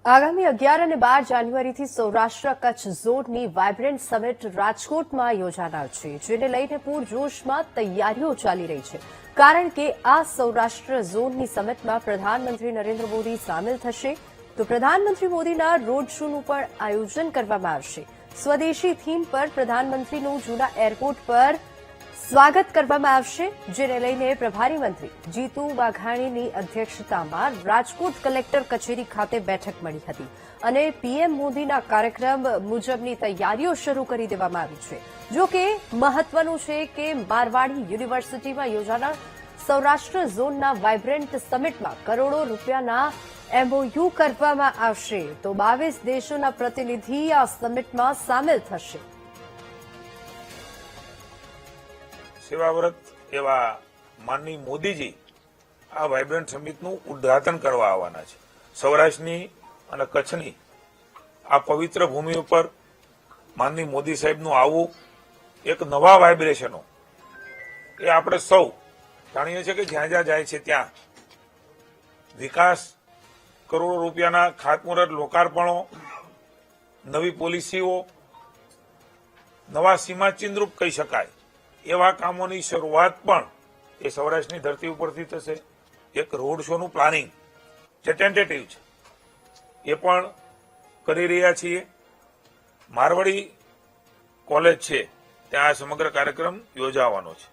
આગામી 11 અને 12 જાન્યુઆરીથી સૌરાષ્ટ્ર કચ્છ ઝોનની વાયબ્રન્ટ સમિટ રાજકોટમાં યોજાનાર છે, જેને લઈને પૂરજોશમાં તૈયારીઓ ચાલી રહી છે. કારણ કે આ સૌરાષ્ટ્ર ઝોનની સમિટમાં પ્રધાનમંત્રી નરેન્દ્ર મોદી સામેલ થશે, તો પ્રધાનમંત્રી મોદીના રોડ શોનું પણ આયોજન કરવામાં આવશે. સ્વદેશી થીમ પર પ્રધાનમંત્રીનું જૂના એરપોર્ટ પર સ્વાગત કરવામાં આવશે, જેને લઈને પ્રભારી મંત્રી જીતુ વાઘાણીની અધ્યક્ષતામાં રાજકોટ કલેક્ટર કચેરી ખાતે બેઠક મળી હતી અને પીએમ મોદીના કાર્યક્રમ મુજબની તૈયારીઓ શરૂ કરી દેવામાં આવી છે. જો કે મહત્વનું છે કે મારવાડી યુનિવર્સિટીમાં યોજાનાર સૌરાષ્ટ્ર ઝોનના વાયબ્રન્ટ સમિટમાં કરોડો રૂપિયાના એમઓયુ કરવામાં આવશે, તો 22 દેશોના પ્રતિનિધિ આ સમિટમાં સામેલ થશે. સેવાવ્રત એવા માનનીય મોદીજી આ વાયબ્રન્ટ સમિટનું ઉદ્ઘાટન કરવા આવવાના છે. સૌરાષ્ટ્રની અને કચ્છની આ પવિત્ર ભૂમિ ઉપર માનનીય મોદી સાહેબનું આવવું એક નવા વાઇબ્રેશનો એ આપણે સૌ જાણીએ છીએ કે જ્યાં જ્યાં જાય છે ત્યાં વિકાસ, કરોડો રૂપિયાના ખાતમુહૂર્ત, લોકાર્પણો, નવી પોલિસીઓ, નવા સીમાચિહ્નરૂપ કહી શકાય એવા કામોની શરૂઆત પણ એ સૌરાષ્ટ્રની ધરતી ઉપરથી થશે. એક રોડ શોનું પ્લાનિંગ જે ટેન્ટેટિવ છે એ પણ કરી રહ્યા છીએ. મારવાડી કોલેજ છે ત્યાં આ સમગ્ર કાર્યક્રમ યોજાવાનો છે.